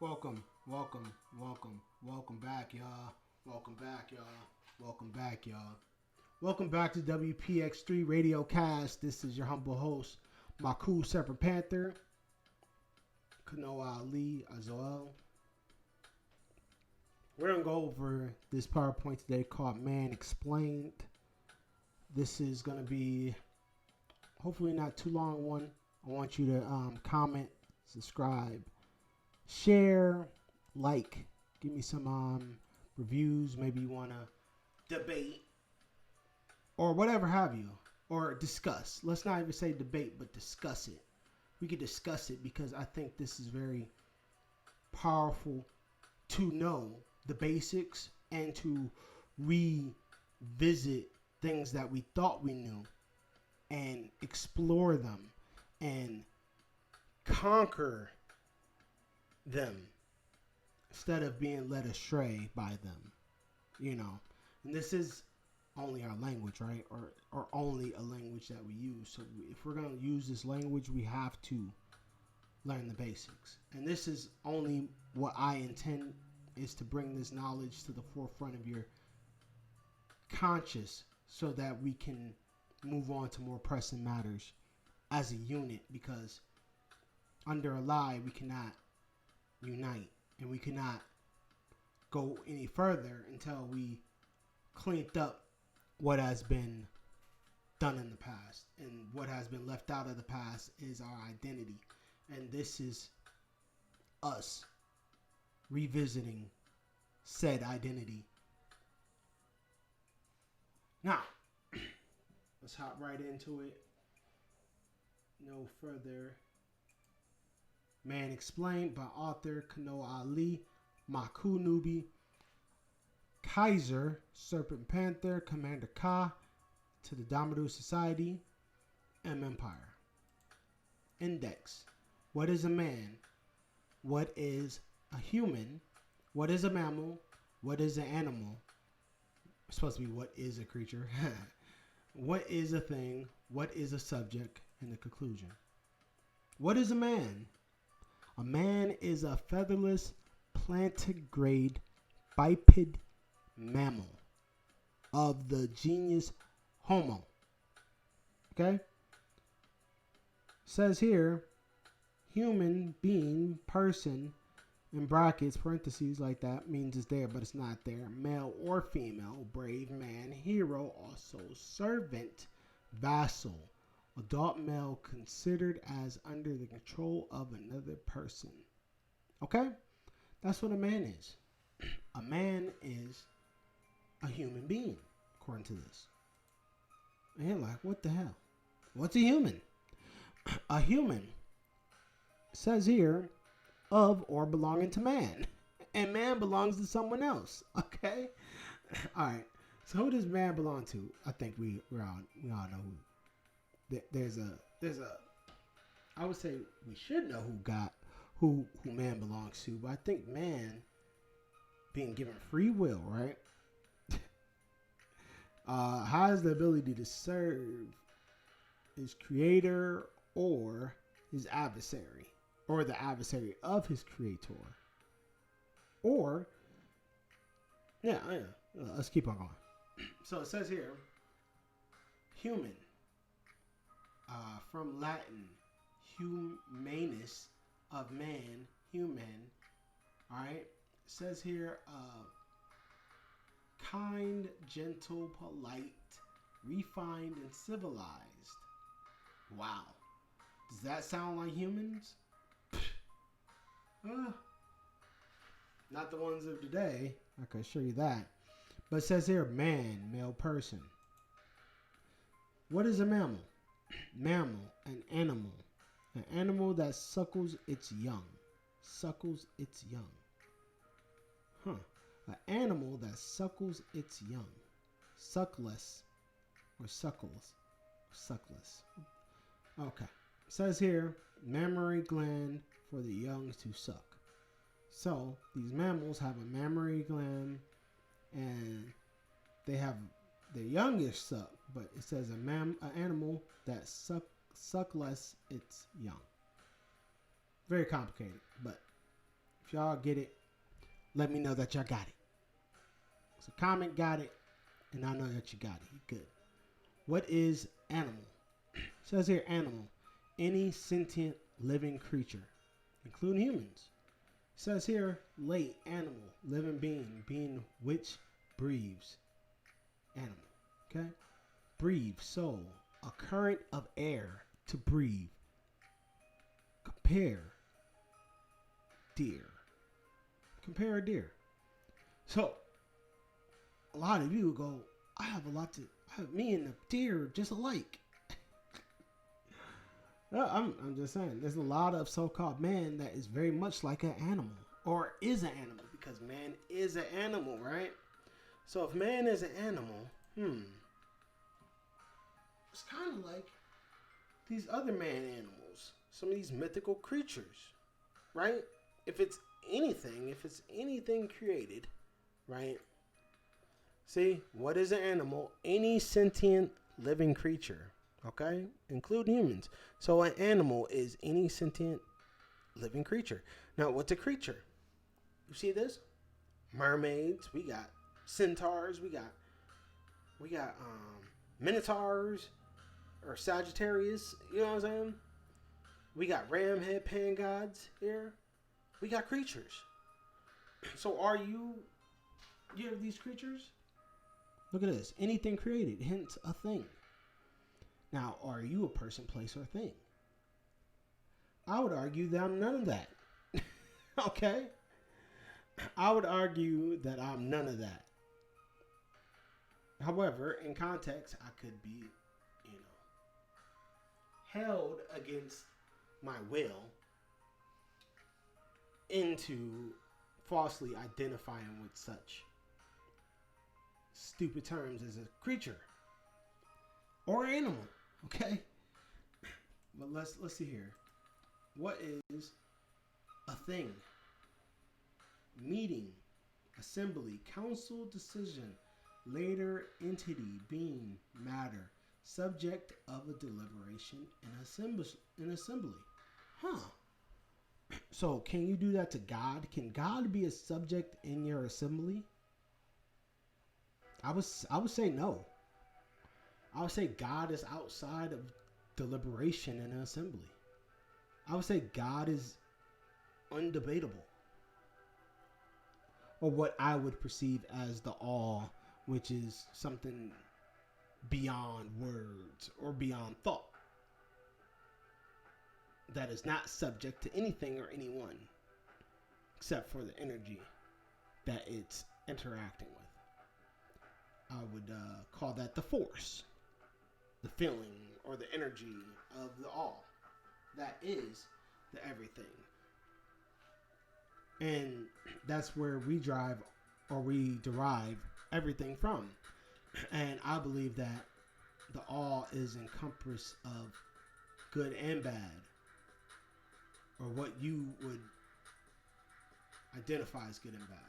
Welcome, welcome, welcome, welcome back, y'all. Welcome back, y'all. Welcome back, y'all. Welcome back to WPX3 Radio Cast. This is your humble host, Maku Serpent Panther, Kanoa Ali Azoel. We're going to go over this PowerPoint today called Man Explained. This is going to be hopefully not too long one. I want you to comment, subscribe, share, like, give me some reviews. Maybe you want to debate or whatever have you, or discuss. Let's not even say debate, but discuss it. We could discuss it because I think this is very powerful to know the basics and to revisit things that we thought we knew and explore them and conquer them instead of being led astray by them, you know. And this is only our language, right? Or only a language that we use. So if we're going to use this language, we have to learn the basics. And this is only what I intend is to bring this knowledge to the forefront of your conscious so that we can move on to more pressing matters as a unit, because under a lie we cannot unite and we cannot go any further until we cleaned up what has been done in the past. And what has been left out of the past is our identity, and this is us revisiting said identity. Now, let's hop right into it. No further. Man Explained by author Kanoa Ali, Maku Nubi, Kaiser, Serpent Panther, Commander Ka, to the Dominant Society, M Empire. Index. What is a man? What is a human? What is a mammal? What is an animal? It's supposed to be what is a creature. What is a thing? What is a subject? And the conclusion. What is a man? A man is a featherless, plantigrade, biped mammal of the genus Homo. Okay? Says here, human being, person, in brackets, parentheses like that, means it's there, but it's not there. Male or female, brave man, hero, also servant, vassal, adult male considered as under the control of another person. Okay? That's what a man is. A man is a human being, according to this. And you're like, what the hell? What's a human? A human says here, of or belonging to man. And man belongs to someone else. Okay? Alright. So who does man belong to? I think we all know who. There's a I would say we should know who man belongs to, but I think man being given free will, right? Has the ability to serve his creator or his adversary, or the adversary of his creator. Or, yeah, let's keep on going. So it says here, human, from Latin, humanus, of man, human, all right? It says here, kind, gentle, polite, refined, and civilized. Wow. Does that sound like humans? Not the ones of today. I can show you that. But it says here, man, male person. What is a mammal? Mammal, an animal. An animal that suckles its young. Suckles its young. An animal that suckles its young. Suckless. Or suckles. Suckless. Okay. It says here, mammary gland for the young to suck. So, these mammals have a mammary gland and they have their youngest suck, but it says an animal that suckless its young. Very complicated, but If y'all get it, let me know that y'all got it. So comment got it, and I know that you got it. You good. What is animal? It says here animal. Any sentient living creature, including humans. It says here late animal, living being which breathes. Animal. Okay? Breathe, soul, a current of air to breathe. Compare deer. Compare a deer. So, a lot of you go, me and the deer just alike. I'm just saying, there's a lot of so-called man that is very much like an animal, or is an animal, because man is an animal, right? So if man is an animal, it's kind of like these other man animals, some of these mythical creatures, right? If it's anything created, right? See, what is an animal? Any sentient living creature, okay? Include humans. So an animal is any sentient living creature. Now, what's a creature? You see this? Mermaids, we got centaurs, we got minotaurs or Sagittarius, you know what I'm saying? We got ramhead pan gods here. We got creatures. So are you have these creatures? Look at this. Anything created, hence a thing. Now, are you a person, place, or thing? I would argue that I'm none of that. Okay? I would argue that I'm none of that. However, in context, I could be, held against my will into falsely identifying with such stupid terms as a creature or animal. Okay? But let's see here. What is a thing? Meeting, assembly, council, decision, later entity, being, matter, subject of a deliberation and assembly. Huh. So can you do that to God? Can God be a subject in your assembly? I would say no. I would say God is outside of deliberation and assembly. I would say God is undebatable. Or what I would perceive as the all, which is something beyond words or beyond thought. That is not subject to anything or anyone except for the energy that it's interacting with. I would call that the force, the feeling, or the energy of the all. That is the everything. And that's where we derive everything from. And I believe that the all is encompassed of good and bad, or what you would identify as good and bad.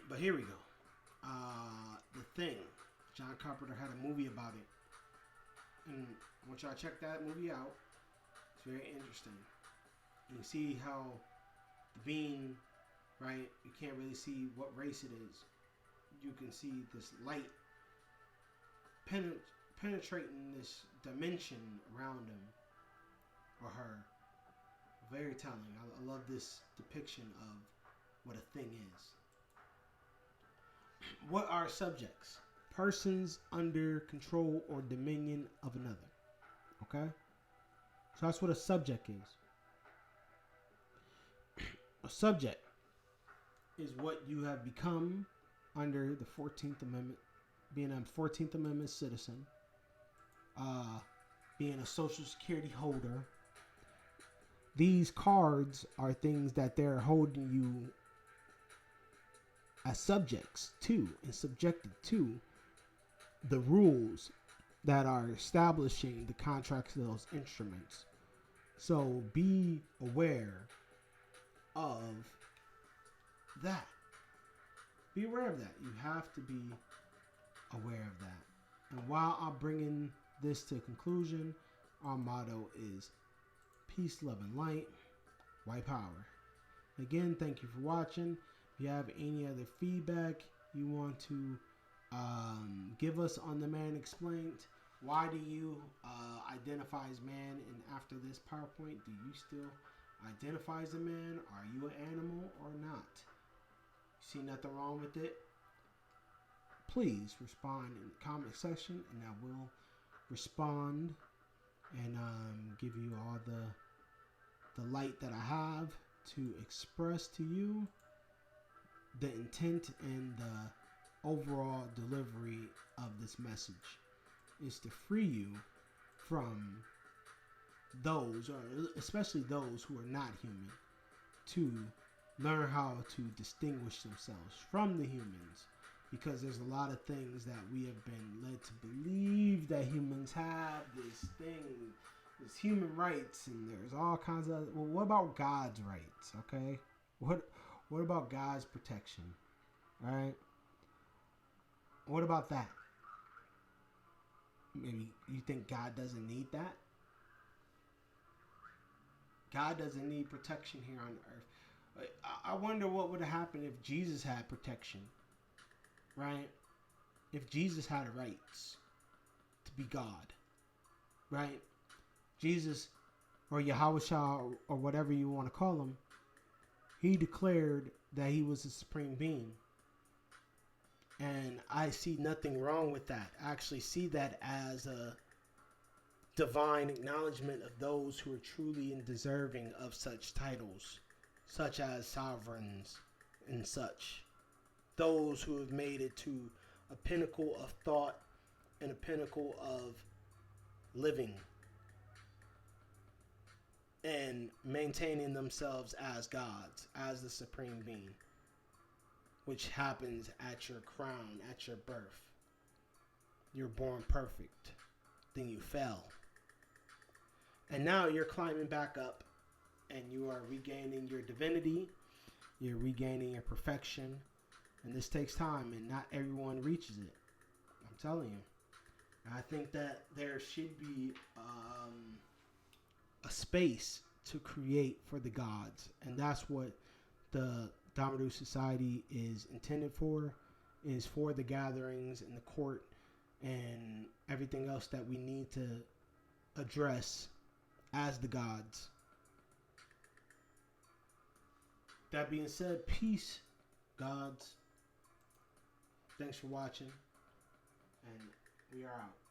But here we go. The Thing. John Carpenter had a movie about it. And I want y'all to check that movie out. It's very interesting. You see how the being, right, you can't really see what race it is. You can see this light penetrating this dimension around him or her. Very telling. I love this depiction of what a thing is. What are subjects? Persons under control or dominion of another. Okay? So that's what a subject is. A subject is what you have become under the 14th Amendment, being a 14th Amendment citizen, being a Social Security holder. These cards are things that they're holding you as subjects to and subjected to the rules that are establishing the contracts of those instruments. So be aware of that. Be aware of that. You have to be aware of that. And while I'm bringing this to a conclusion, our motto is peace, love, and light, white power. Again, thank you for watching. If you have any other feedback you want to give us on The Man Explained, why do you identify as man? And after this PowerPoint, do you still identify as a man? Are you an animal or not? See nothing wrong with it? Please respond in the comment section, and I will respond and give you all the light that I have to express to you the intent and the overall delivery of this message is to free you from those, or especially those who are not human, to learn how to distinguish themselves from the humans, because there's a lot of things that we have been led to believe that humans have this thing, this human rights, and there's all kinds of, well, what about God's rights? Okay, what about God's protection? All right, what about that? Maybe you think God doesn't need that? God doesn't need protection here on earth. I wonder what would have happened if Jesus had protection, right? If Jesus had rights to be God, right? Jesus, or Yahweh, or whatever you want to call him, he declared that he was the supreme being. And I see nothing wrong with that. I actually see that as a divine acknowledgement of those who are truly and deserving of such titles, such as sovereigns and such. Those who have made it to a pinnacle of thought and a pinnacle of living and maintaining themselves as gods, as the supreme being, which happens at your crown, at your birth. You're born perfect, then you fell. And now you're climbing back up, and you are regaining your divinity, you're regaining your perfection, and this takes time, and not everyone reaches it. I'm telling you. And I think that there should be a space to create for the gods, and that's what the Damadu Society is intended for, is for the gatherings and the court and everything else that we need to address as the gods. That being said, peace, gods. Thanks for watching, and we are out.